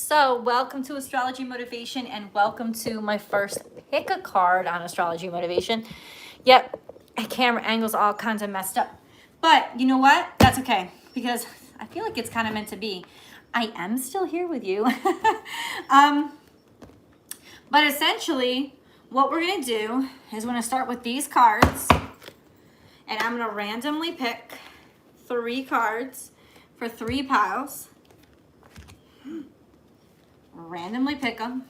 So welcome to Astrology Motivation and welcome to my first pick a card on Astrology Motivation. Yep, camera angles all kinds of messed up. But you know what? That's okay because I feel like it's kind of meant to be. I am still here with you. But essentially what we're going to do is we're going to start with these cards and I'm going to randomly pick 3 cards for 3 piles. Randomly pick them,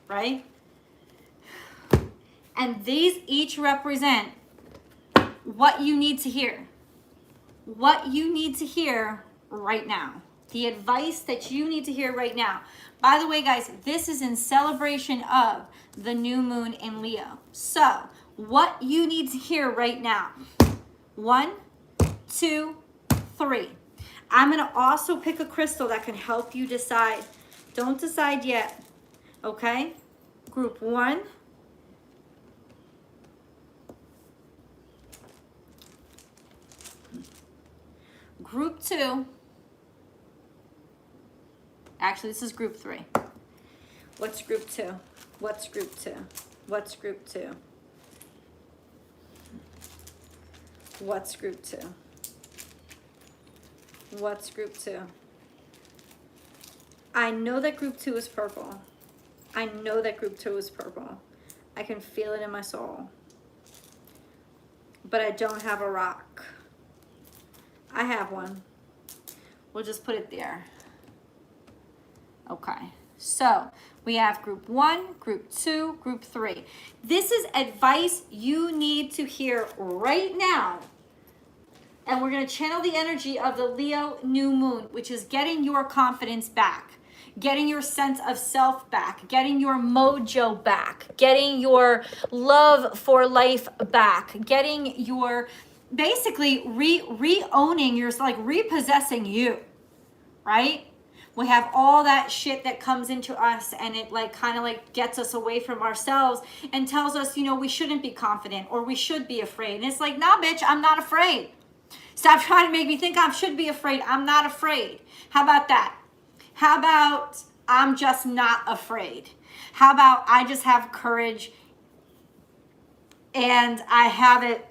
right? And these each represent what you need to hear. What you need to hear right now. The advice that you need to hear right now. By the way, guys, this is in celebration of the new moon in Leo. So, what you need to hear right now. 1, 2, 3. I'm going to also pick a crystal that can help you decide. Don't decide yet, okay? Group 1. Group 2. Actually, this is group 3. What's group 2? What's group 2? What's group 2? What's group 2? What's group 2? I know that group 2 is purple. I know that group 2 is purple. I can feel it in my soul. But I don't have a rock. I have one. We'll just put it there. Okay. So we have group 1, group 2, group 3. This is advice you need to hear right now. And we're going to channel the energy of the Leo new moon, which is getting your confidence back. Getting your sense of self back, getting your mojo back, getting your love for life back, getting your, basically re-owning your, like repossessing you, right? We have all that shit that comes into us and it like kind of like gets us away from ourselves and tells us, you know, we shouldn't be confident or we should be afraid. And it's like, nah, bitch, I'm not afraid. Stop trying to make me think I should be afraid. I'm not afraid. How about that? How about I'm just not afraid? How about I just have courage and I have it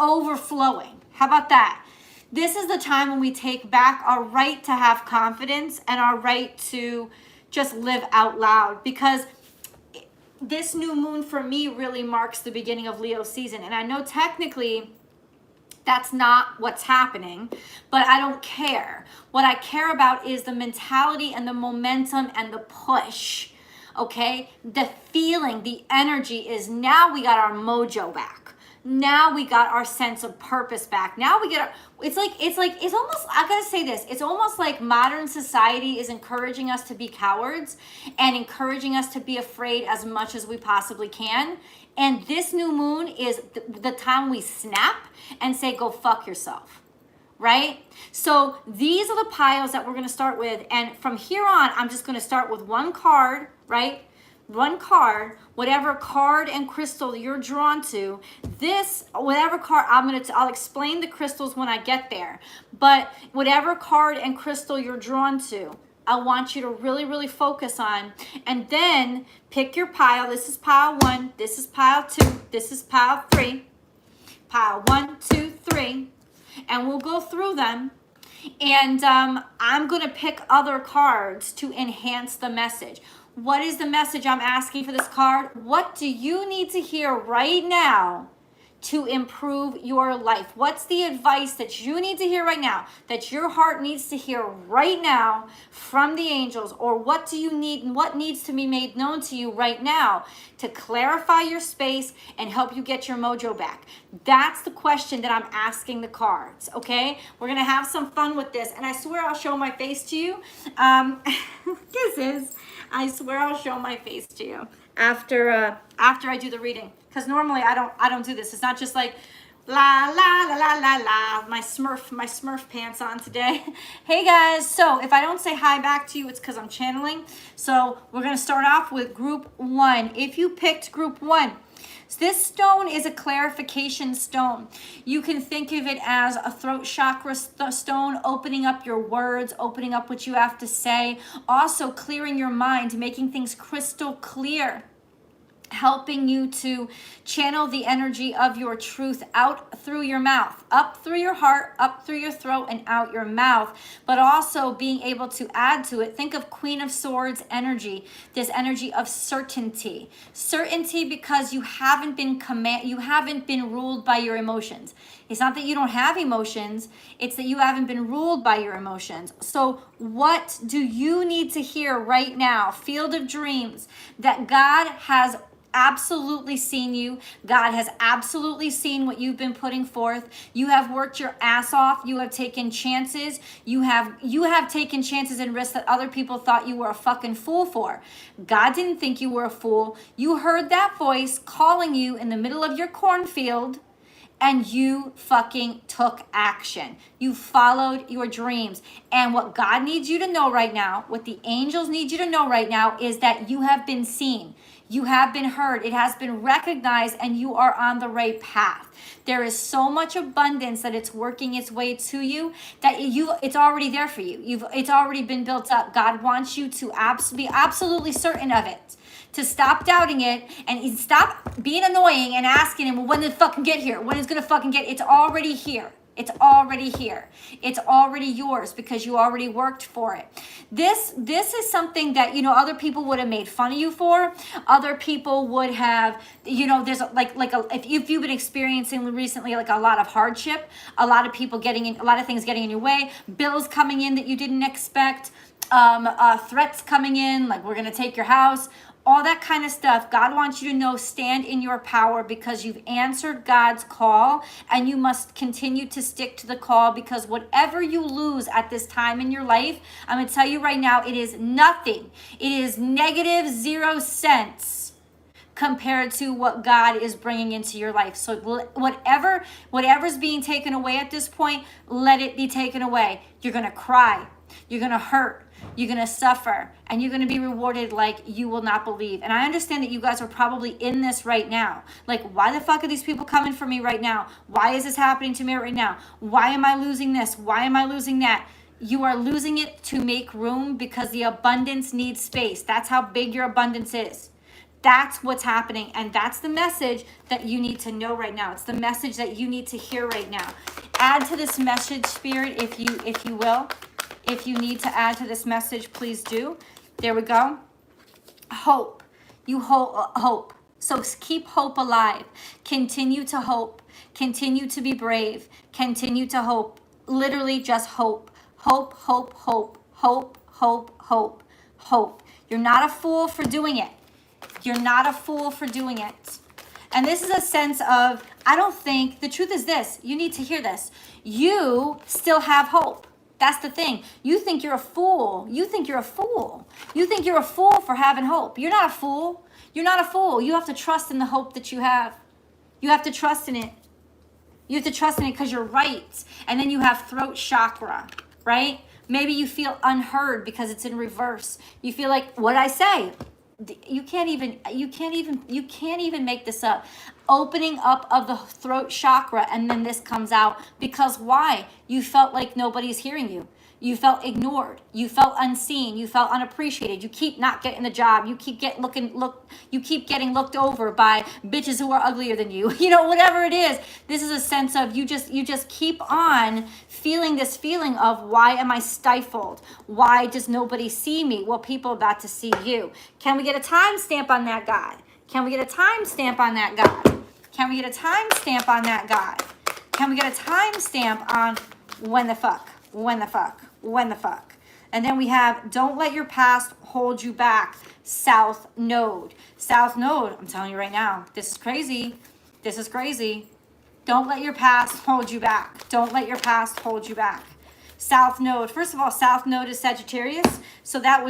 overflowing? How about that? This is the time when we take back our right to have confidence and our right to just live out loud, because this new moon for me really marks the beginning of Leo season. And I know technically that's not what's happening, but I don't care. What I care about is the mentality and the momentum and the push, okay? The feeling, the energy is now we got our mojo back. Now we got our sense of purpose back. Now we get our, it's almost, I gotta say this, it's almost like modern society is encouraging us to be cowards and encouraging us to be afraid as much as we possibly can. And this new moon is the time we snap and say, go fuck yourself, right? So these are the piles that we're going to start with. And from here on, I'm just going to start with one card, right? One card, whatever card and crystal you're drawn to. This, whatever card, I'll explain the crystals when I get there. But whatever card and crystal you're drawn to, I want you to really, really focus on, and then pick your pile. This is pile 1, this is pile 2, this is pile 3. Pile 1, 2, 3, and we'll go through them. And I'm going to pick other cards to enhance the message. What is the message I'm asking for this card? What do you need to hear right now to improve your life? What's the advice that you need to hear right now, that your heart needs to hear right now from the angels? Or what do you need and what needs to be made known to you right now to clarify your space and help you get your mojo back? That's the question that I'm asking the cards, okay? We're going to have some fun with this, and I swear I'll show my face to you. I swear I'll show my face to you after I do the reading. Because normally I don't do this. It's not just like La la la la la la. My Smurf pants on today. Hey guys, so if I don't say hi back to you, it's because I'm channeling. So we're gonna start off with group 1. If you picked group 1, so this stone is a clarification stone. You can think of it as a throat chakra stone, opening up your words, opening up what you have to say, also clearing your mind, making things crystal clear, helping you to channel the energy of your truth out through your mouth, up through your heart, up through your throat, and out your mouth, but also being able to add to it. Think of Queen of Swords energy, this energy of certainty. Certainty because you haven't been ruled by your emotions. It's not that you don't have emotions, it's that you haven't been ruled by your emotions. So what do you need to hear right now? Field of Dreams, that God has absolutely seen you. God has absolutely seen what you've been putting forth. You have worked your ass off. You have taken chances. You have taken chances and risks that other people thought you were a fucking fool for. God didn't think you were a fool. You heard that voice calling you in the middle of your cornfield, and you fucking took action. You followed your dreams. And what God needs you to know right now, what the angels need you to know right now, is that you have been seen. You have been heard. It has been recognized, and you are on the right path. There is so much abundance that it's working its way to you that it's already there for you. It's already been built up. God wants you to be absolutely certain of it, to stop doubting it and stop being annoying and asking him, well, when did it fucking get here? When is it gonna fucking get? It's already here. It's already here. It's already yours because you already worked for it. This is something that, other people would have made fun of you for. Other people would have, there's if you've been experiencing recently like a lot of hardship, a lot of things getting in your way, bills coming in that you didn't expect, threats coming in, like we're gonna take your house, all that kind of stuff. God wants you to know, stand in your power because you've answered God's call, and you must continue to stick to the call, because whatever you lose at this time in your life, I'm going to tell you right now, it is nothing. It is negative 0 cents compared to what God is bringing into your life. So whatever's being taken away at this point, let it be taken away. You're going to cry. You're going to hurt. You're going to suffer, and you're going to be rewarded like you will not believe. And I understand that you guys are probably in this right now. Like, why the fuck are these people coming for me right now? Why is this happening to me right now? Why am I losing this? Why am I losing that? You are losing it to make room because the abundance needs space. That's how big your abundance is. That's what's happening, and that's the message that you need to know right now. It's the message that you need to hear right now. Add to this message, Spirit, if you will. If you need to add to this message, please do. There we go. Hope. You hope. So keep hope alive. Continue to hope. Continue to be brave. Continue to hope. Literally just hope. Hope, hope, hope. Hope, hope, hope, hope. You're not a fool for doing it. You're not a fool for doing it. And this is a sense of, the truth is this. You need to hear this. You still have hope. That's the thing. You think you're a fool. You think you're a fool. You think you're a fool for having hope. You're not a fool. You're not a fool. You have to trust in the hope that you have. You have to trust in it. You have to trust in it because you're right. And then you have throat chakra, right? Maybe you feel unheard because it's in reverse. You feel like, what'd I say? You can't even make this up. Opening up of the throat chakra, and then this comes out. Because why? You felt like nobody's hearing you. You felt ignored. You felt unseen. You felt unappreciated. You keep not getting the job. You keep getting looked over by bitches who are uglier than you. Whatever it is. This is a sense of you just keep on feeling this feeling of, why am I stifled? Why does nobody see me? Well, people are about to see you. Can we get a timestamp on that, God? Can we get a timestamp on that, God? Can we get a timestamp on that, God? Can we get a timestamp on when the fuck? When the fuck? When the fuck? And then we have, don't let your past hold you back. South Node. South Node, I'm telling you right now, this is crazy. This is crazy. Don't let your past hold you back. Don't let your past hold you back. South Node. First of all, South Node is Sagittarius. So that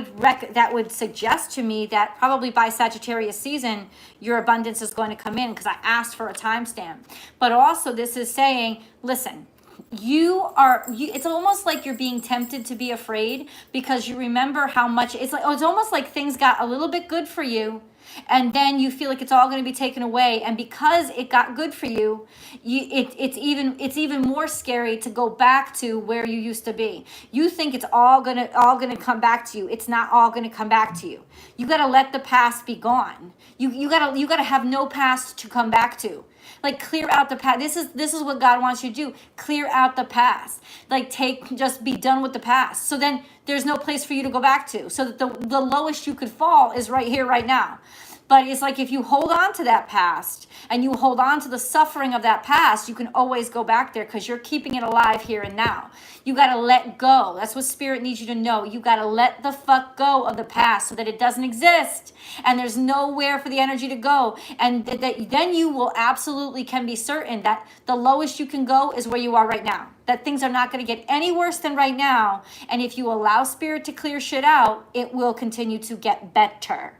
would suggest to me that probably by Sagittarius season, your abundance is going to come in because I asked for a timestamp. But also this is saying, listen, it's almost like you're being tempted to be afraid because you remember how much it's almost like things got a little bit good for you. And then you feel like it's all going to be taken away, and because it got good for you, it's even more scary to go back to where you used to be. You think it's all gonna come back to you. It's not all gonna come back to you. You gotta let the past be gone. You gotta have no past to come back to. Like, clear out the past. This is what God wants you to do. Clear out the past. Like, just be done with the past. So then there's no place for you to go back to. So that the lowest you could fall is right here, right now. But it's like if you hold on to that past and you hold on to the suffering of that past, you can always go back there because you're keeping it alive here and now. You got to let go. That's what Spirit needs you to know. You got to let the fuck go of the past so that it doesn't exist. And there's nowhere for the energy to go. And then you will absolutely can be certain that the lowest you can go is where you are right now. That things are not going to get any worse than right now. And if you allow Spirit to clear shit out, it will continue to get better.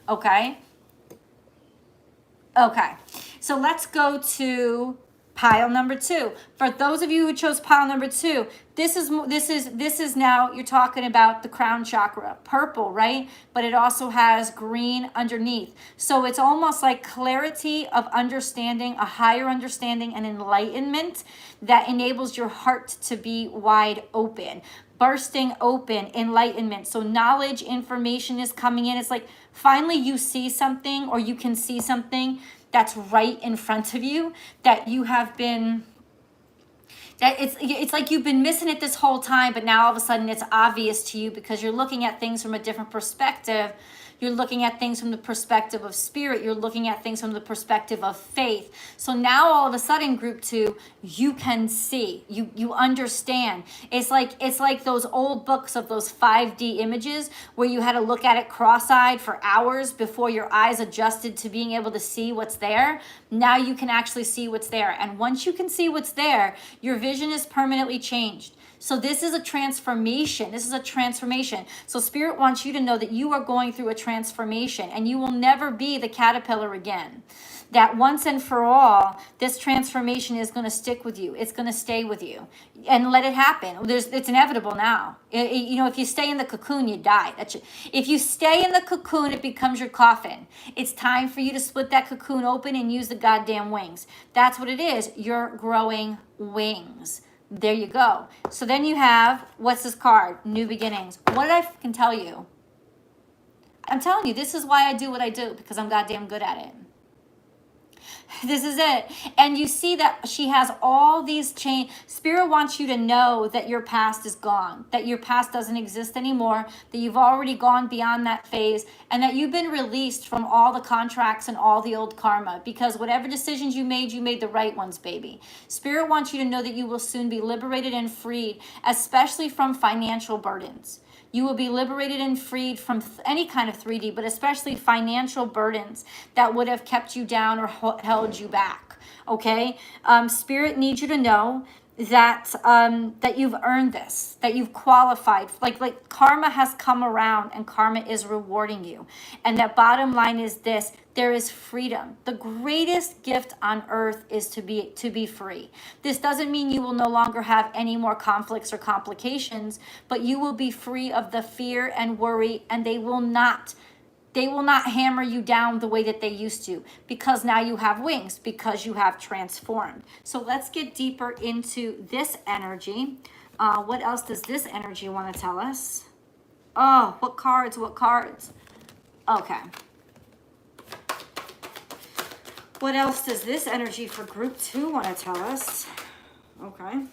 Okay? Okay, so let's go to pile number 2. For those of you who chose pile number 2, this is now, you're talking about the crown chakra, purple, right? But it also has green underneath. So it's almost like clarity of understanding, a higher understanding and enlightenment that enables your heart to be wide open. Bursting open, enlightenment. So knowledge, information is coming in. It's like finally you see something, or you can see something that's right in front of you that you have been, that it's like you've been missing it this whole time, but now all of a sudden it's obvious to you because you're looking at things from a different perspective. You're looking at things from the perspective of Spirit. You're looking at things from the perspective of faith. So now all of a sudden, group 2, you can see, you understand. It's like those old books of those 5D images where you had to look at it cross-eyed for hours before your eyes adjusted to being able to see what's there. Now you can actually see what's there. And once you can see what's there, your vision is permanently changed. So this is a transformation. This is a transformation. So Spirit wants you to know that you are going through a transformation and you will never be the caterpillar again. That once and for all, this transformation is going to stick with you. It's going to stay with you. And let it happen. It's inevitable now. If you stay in the cocoon, you die. If you stay in the cocoon, it becomes your coffin. It's time for you to split that cocoon open and use the goddamn wings. That's what it is. You're growing wings. There you go. So then you have, what's this card? New beginnings. What did I fucking tell you? I'm telling you, this is why I do what I do, because I'm goddamn good at it. This is it. And you see that she has all these chains. Spirit wants you to know that your past is gone, that your past doesn't exist anymore, that you've already gone beyond that phase, and that you've been released from all the contracts and all the old karma, because whatever decisions you made the right ones, baby. Spirit wants you to know that you will soon be liberated and freed, especially from financial burdens. You will be liberated and freed from any kind of 3D, but especially financial burdens that would have kept you down or held you back. Okay? Spirit needs you to know that that you've earned this, that you've qualified. Like karma has come around and karma is rewarding you. And that bottom line is this: there is freedom. The greatest gift on earth is to be free. This doesn't mean you will no longer have any more conflicts or complications, but you will be free of the fear and worry, and they will not hammer you down the way that they used to, because now you have wings, because you have transformed. So let's get deeper into this energy. What else does this energy want to tell us? Oh, what cards? Okay. What else does this energy for group 2 want to tell us? Okay.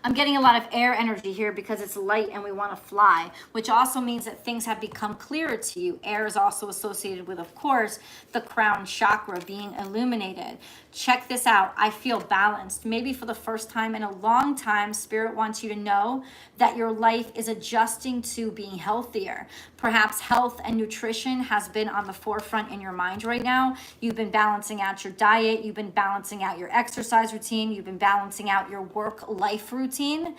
I'm getting a lot of air energy here because it's light and we want to fly, which also means that things have become clearer to you. Air is also associated with, of course, the crown chakra being illuminated. Check this out. I feel balanced. Maybe for the first time in a long time, Spirit wants you to know that your life is adjusting to being healthier. Perhaps health and nutrition has been on the forefront in your mind right now. You've been balancing out your diet. You've been balancing out your exercise routine. You've been balancing out your work-life routine.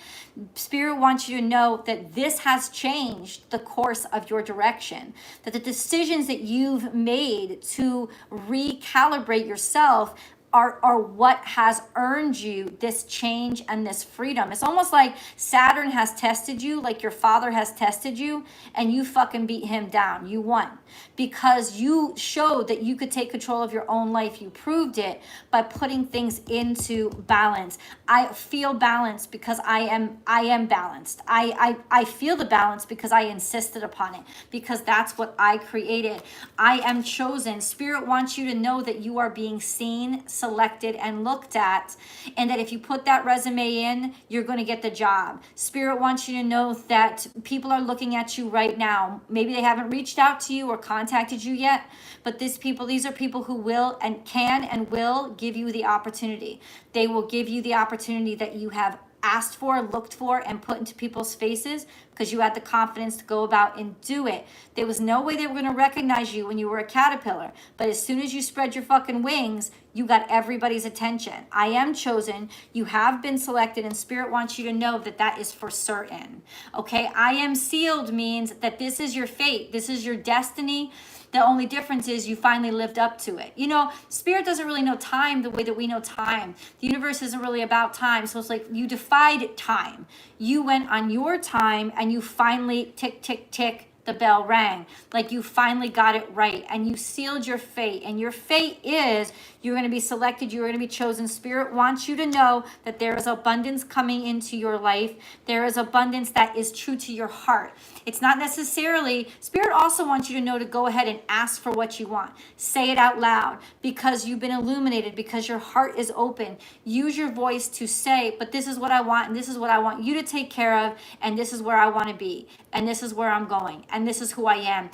Spirit wants you to know that this has changed the course of your direction, that the decisions that you've made to recalibrate yourself are what has earned you this change and this freedom. It's almost like Saturn has tested you, like your father has tested you, and you fucking beat him down. You won because you showed that you could take control of your own life. You proved it by putting things into balance. I feel balanced because I am balanced. I feel the balance because I insisted upon it, because that's what I created. I am chosen. Spirit wants you to know that you are being seen, selected, and looked at, and that if you put that resume in, you're going to get the job. Spirit wants you to know that people are looking at you right now. Maybe they haven't reached out to you or contacted you yet, but these are people who will and can and will give you the opportunity. They will give you the opportunity that you have asked for, looked for, and put into people's faces because you had the confidence to go about and do it. There was no way they were going to recognize you when you were a caterpillar, but as soon as you spread your fucking wings, you got everybody's attention. I am chosen. You have been selected, and Spirit wants you to know that that is for certain. Okay, I am sealed means that this is your fate. This is your destiny. The only difference is you finally lived up to it. You know, Spirit doesn't really know time the way that we know time. The universe isn't really about time. So it's like you defied time. You went on your time and you finally tick, tick, tick, the bell rang. Like you finally got it right and you sealed your fate. And your fate is you're going to be selected. You're going to be chosen. Spirit wants you to know that there is abundance coming into your life. There is abundance that is true to your heart. It's not necessarily, Spirit also wants you to know to go ahead and ask for what you want. Say it out loud because you've been illuminated, because your heart is open. Use your voice to say, but this is what I want and this is what I want you to take care of, and this is where I want to be, and this is where I'm going, and this is who I am.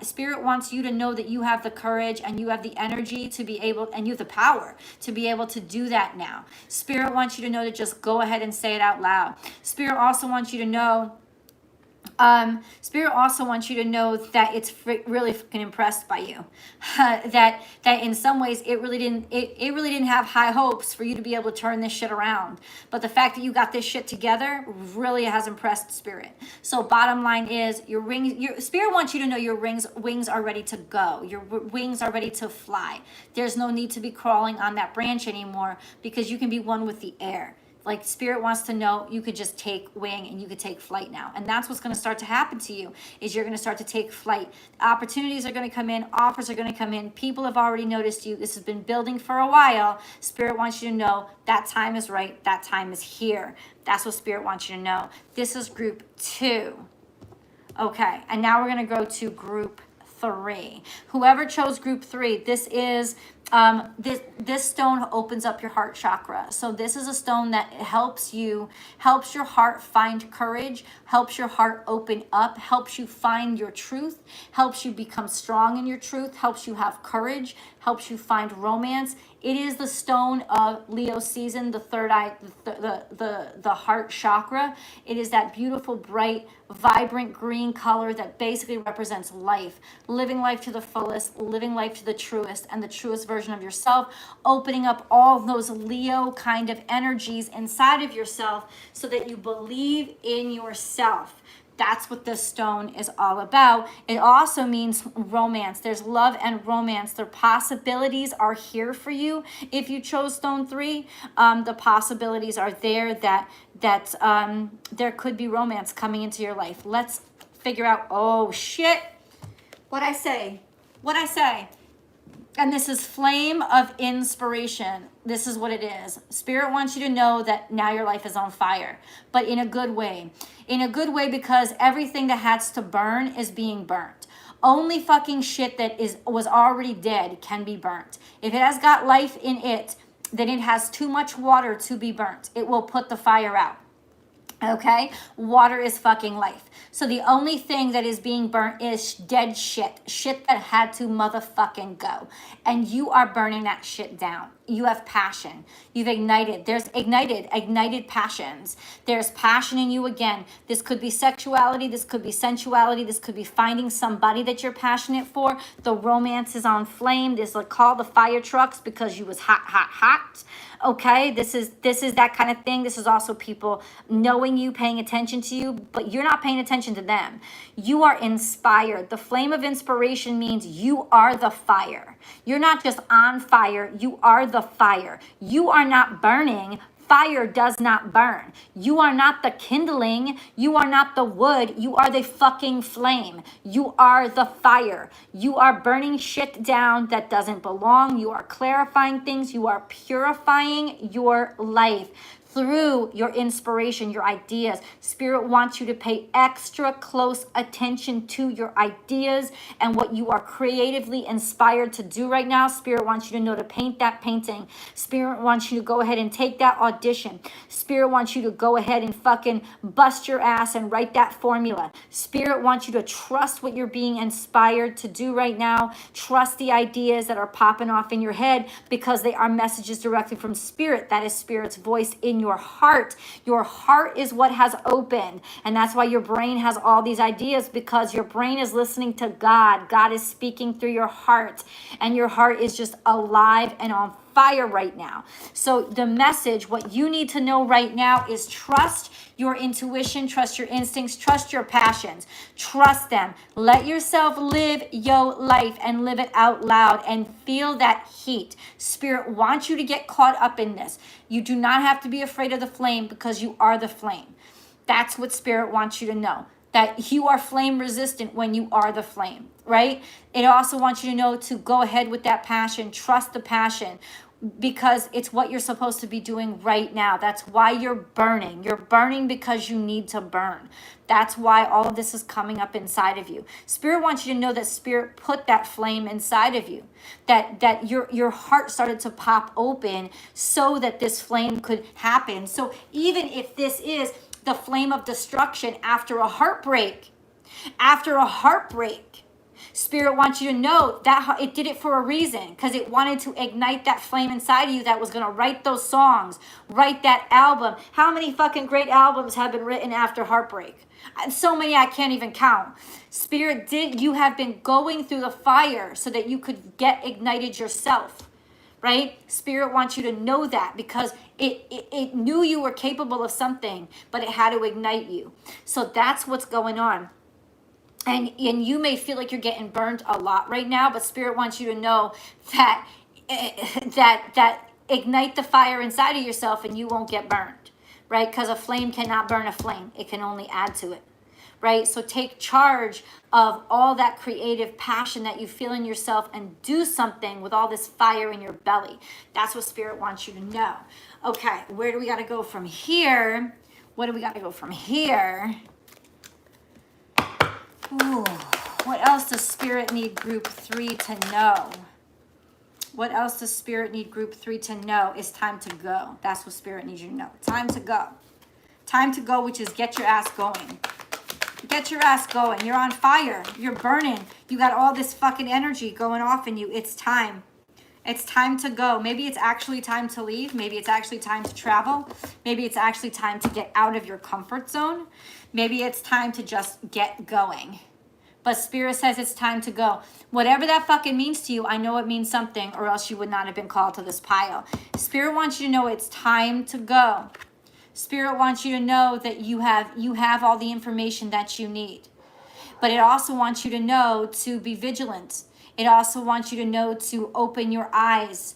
Spirit wants you to know that you have the courage and you have the energy to be able, and you have the power to be able to do that now. Spirit wants you to know to just go ahead and say it out loud. Spirit also wants you to know Spirit also wants you to know that it's really fucking impressed by you. that in some ways it really didn't have high hopes for you to be able to turn this shit around. But the fact that you got this shit together really has impressed Spirit. So bottom line is your Spirit wants you to know your wings are ready to go. Your wings are ready to fly. There's no need to be crawling on that branch anymore because you can be one with the air. Like Spirit wants to know you could just take wing and you could take flight now. And that's what's going to start to happen to you is you're going to start to take flight. Opportunities are going to come in. Offers are going to come in. People have already noticed you. This has been building for a while. Spirit wants you to know that time is right. That time is here. That's what Spirit wants you to know. This is group 2. Okay. And now we're going to go to group 3. Whoever chose group 3, this is this stone opens up your heart chakra. So this is a stone that helps your heart find courage, helps your heart open up, helps you find your truth, helps you become strong in your truth, helps you have courage, helps you find romance. It is the stone of Leo season, the third eye, the heart chakra. It is that beautiful, bright, vibrant green color that basically represents life, living life to the fullest, living life to the truest and the truest version of yourself, opening up all those Leo kind of energies inside of yourself so that you believe in yourself. That's what this stone is all about. It also means romance. There's love and romance. The possibilities are here for you. If you chose stone 3, the possibilities are there that there could be romance coming into your life. Let's figure out, oh shit, what I say. And this is flame of inspiration. This is what it is. Spirit wants you to know that now your life is on fire, but in a good way. In a good way because everything that has to burn is being burnt. Only fucking shit that was already dead can be burnt. If it has got life in it, then it has too much water to be burnt. It will put the fire out. Okay, water is fucking life. So the only thing that is being burnt is dead shit that had to motherfucking go. And you are burning that shit down. You have passion. You've ignited. There's ignited passions. There's passion in you again. This could be sexuality. This could be sensuality. This could be finding somebody that you're passionate for. The romance is on flame. This like call the fire trucks because you was hot, hot, hot. Okay, this is that kind of thing. This is also people knowing you, paying attention to you, but you're not paying attention to them. You are inspired. The flame of inspiration means you are the fire. You're not just on fire, you are the fire. You are not burning. Fire does not burn. You are not the kindling. You are not the wood. You are the fucking flame. You are the fire. You are burning shit down that doesn't belong. You are clarifying things. You are purifying your life through your inspiration, your ideas. Spirit wants you to pay extra close attention to your ideas and what you are creatively inspired to do right now. Spirit wants you to know to paint that painting. Spirit wants you to go ahead and take that audition. Spirit wants you to go ahead and fucking bust your ass and write that formula. Spirit wants you to trust what you're being inspired to do right now. Trust the ideas that are popping off in your head because they are messages directly from Spirit. That is Spirit's voice in your heart. Your heart is what has opened. And that's why your brain has all these ideas, because your brain is listening to God. God is speaking through your heart. And your heart is just alive and on fire right now. So the message, what you need to know right now is trust your intuition, trust your instincts, trust your passions, trust them. Let yourself live your life and live it out loud and feel that heat. Spirit wants you to get caught up in this. You do not have to be afraid of the flame because you are the flame. That's what Spirit wants you to know, that you are flame resistant when you are the flame, right? It also wants you to know to go ahead with that passion, trust the passion, because it's what you're supposed to be doing right now. That's why you're burning. You're burning because you need to burn. That's why all of this is coming up inside of you. Spirit wants you to know that Spirit put that flame inside of you, that your heart started to pop open so that this flame could happen. So even if this is the flame of destruction after a heartbreak, Spirit wants you to know that it did it for a reason, because it wanted to ignite that flame inside of you that was going to write those songs, write that album. How many fucking great albums have been written after heartbreak? So many I can't even count. Spirit you have been going through the fire so that you could get ignited yourself, right? Spirit wants you to know that because it knew you were capable of something, but it had to ignite you. So that's what's going on. And you may feel like you're getting burned a lot right now, but Spirit wants you to know that ignite the fire inside of yourself and you won't get burned, right? Because a flame cannot burn a flame. It can only add to it, right? So take charge of all that creative passion that you feel in yourself and do something with all this fire in your belly. That's what Spirit wants you to know. Okay, where do we got to go from here? What do we got to go from here? Ooh, what else does Spirit need Group 3 to know? What else does Spirit need Group 3 to know? It's time to go. That's what Spirit needs you to know. Time to go. Time to go, which is get your ass going. Get your ass going. You're on fire. You're burning. You got all this fucking energy going off in you. It's time. It's time to go. Maybe it's actually time to leave. Maybe it's actually time to travel. Maybe it's actually time to get out of your comfort zone. Maybe it's time to just get going. But Spirit says it's time to go. Whatever that fucking means to you, I know it means something, or else you would not have been called to this pile. Spirit wants you to know it's time to go. Spirit wants you to know that you have all the information that you need. But it also wants you to know to be vigilant. It also wants you to know to open your eyes.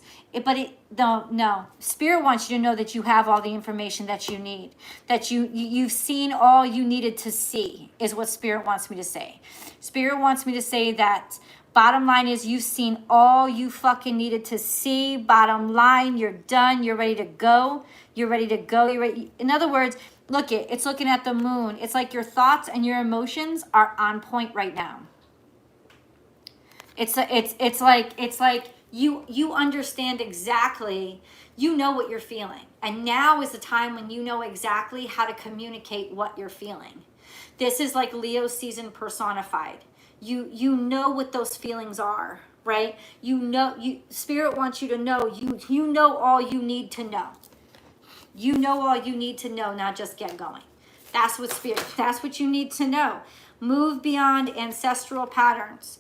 No. Spirit wants you to know that you have all the information that you need. That you've seen all you needed to see, is what Spirit wants me to say. Spirit wants me to say that bottom line is you've seen all you fucking needed to see. Bottom line, you're done. You're ready to go. You're ready to go. You're ready. In other words, it's looking at the moon. It's like your thoughts and your emotions are on point right now. It's like You understand exactly, you know what you're feeling. And now is the time when you know exactly how to communicate what you're feeling. This is like Leo season personified. You know what those feelings are, right? You know, Spirit wants you to know, you know all you need to know. You know all you need to know, now just get going. That's what you need to know. Move beyond ancestral patterns.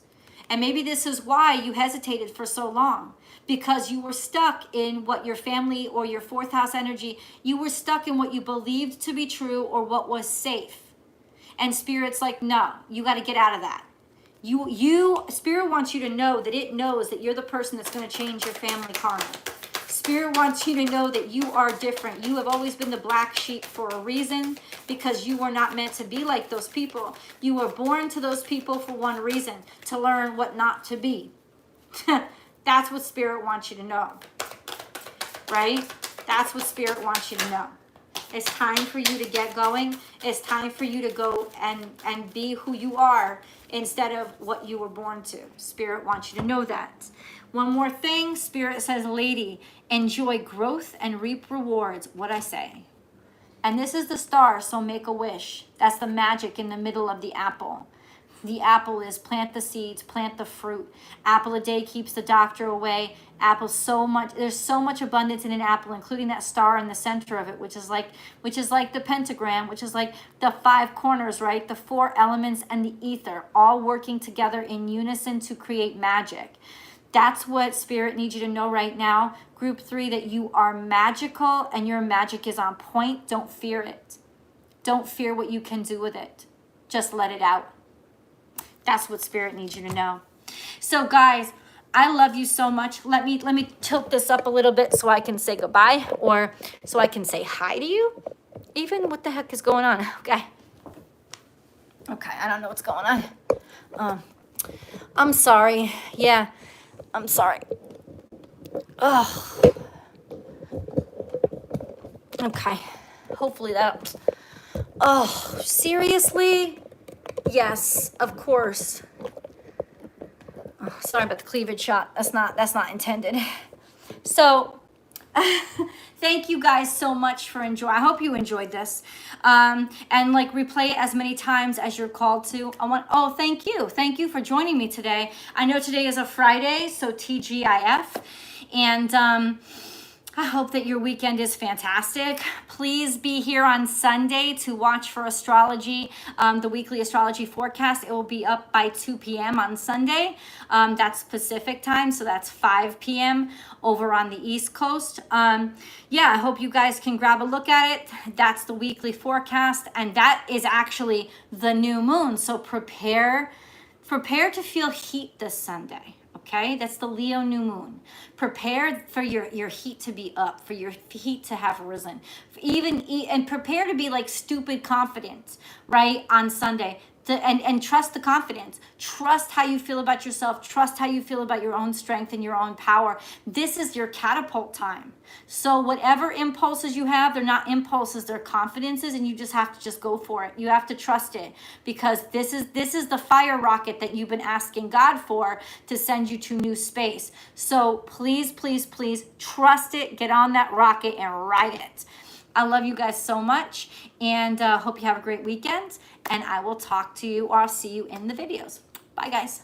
And maybe this is why you hesitated for so long, because you were stuck in what your family or your fourth house energy, you were stuck in what you believed to be true or what was safe. And Spirit's like, no, you got to get out of that. Spirit wants you to know that it knows that you're the person that's going to change your family karma. Spirit wants you to know that you are different. You have always been the black sheep for a reason, because you were not meant to be like those people. You were born to those people for one reason, to learn what not to be. That's what Spirit wants you to know, right? That's what Spirit wants you to know. It's time for you to get going. It's time for you to go and be who you are instead of what you were born to. Spirit wants you to know that. One more thing, Spirit says, lady, enjoy growth and reap rewards. What I say. And this is the star, so make a wish. That's the magic in the middle of the apple. The apple is plant the seeds, plant the fruit. Apple a day keeps the doctor away. Apple there's so much abundance in an apple, including that star in the center of it, which is like the pentagram, which is like the 5 corners, right? The 4 elements and the ether, all working together in unison to create magic. That's what Spirit needs you to know right now. Group 3, that you are magical and your magic is on point. Don't fear it. Don't fear what you can do with it. Just let it out. That's what Spirit needs you to know. So guys, I love you so much. Let me tilt this up a little bit so I can say goodbye, or so I can say hi to you. Even, what the heck is going on? Okay, I don't know what's going on. I'm sorry. Yeah, I'm sorry. Ugh. Okay, hopefully that. Oh, seriously? Yes, of course. Oh, sorry about the cleavage shot. That's not intended. So, thank you guys so much for enjoying. I hope you enjoyed this. And like, replay it as many times as you're called to. Thank you. Thank you for joining me today. I know today is a Friday, so TGIF. And I hope that your weekend is fantastic. Please be here on Sunday to watch for astrology, the weekly astrology forecast. It will be up by 2 p.m. on Sunday. That's Pacific time, so that's 5 p.m. over on the East Coast. I hope you guys can grab a look at it. That's the weekly forecast, and that is actually the new moon. So prepare to feel heat this Sunday. Okay, that's the Leo new moon. Prepare for your heat to be up, for your heat to have risen. And prepare to be like stupid confident, right, on Sunday. And trust the confidence. Trust how you feel about yourself. Trust how you feel about your own strength and your own power. This is your catapult time. So whatever impulses you have, they're not impulses, they're confidences, and you just have to just go for it. You have to trust it, because this is the fire rocket that you've been asking God for to send you to new space. So please, please, please trust it. Get on that rocket and ride it. I love you guys so much, and hope you have a great weekend, and I will talk to you, or I'll see you in the videos. Bye, guys.